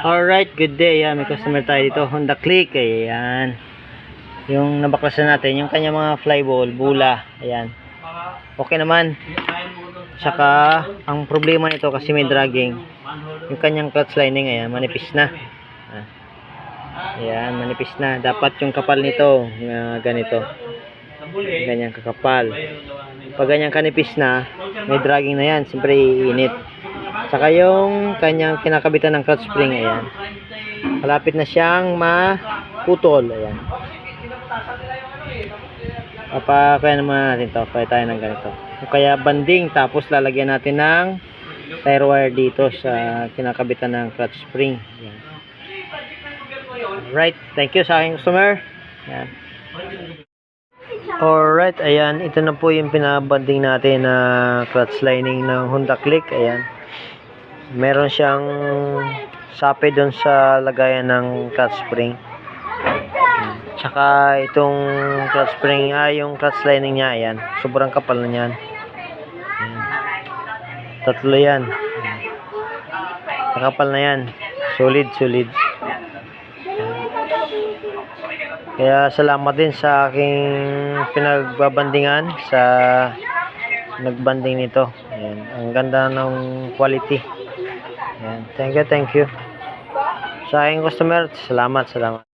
Alright, good day. May customer tayo dito, Honda Click. Ayan. Yung nabaklasan natin, yung kanya mga flyball, bula. Ayan. Okay naman. Tsaka, ang problema nito kasi may dragging. Yung kanyang clutch lining, ayan, manipis na. Ayan, manipis na. Dapat yung kapal nito, ganito. Ganyang kakapal. Pag ganyang kanipis na, may dragging na yan. Siyempre, iinit. Saka yung kanyang kinakabitan ng clutch spring, ayan. Malapit na siyang maputol, ayan. Kaya naman natin to, kaya tayo ng ganito. Kaya banding, tapos lalagyan natin ng tire wire dito sa kinakabitan ng clutch spring, ayan. Alright, thank you sa aking customer. Ayan. Alright, ayan, ito na po yung pinabanding natin na clutch lining ng Honda Click, ayan. Meron siyang sape doon sa lagayan ng clutch spring. Tsaka itong clutch spring, yung clutch lining niya, ayan, sobrang kapal na yan. Ayan. Tatlo yan. Kapal na yan. Solid. Kaya salamat din sa aking pinagbabandingan sa nagbanding nito. Ayan. Ang ganda ng quality. Ayan. Thank you. Sa aking customer, salamat.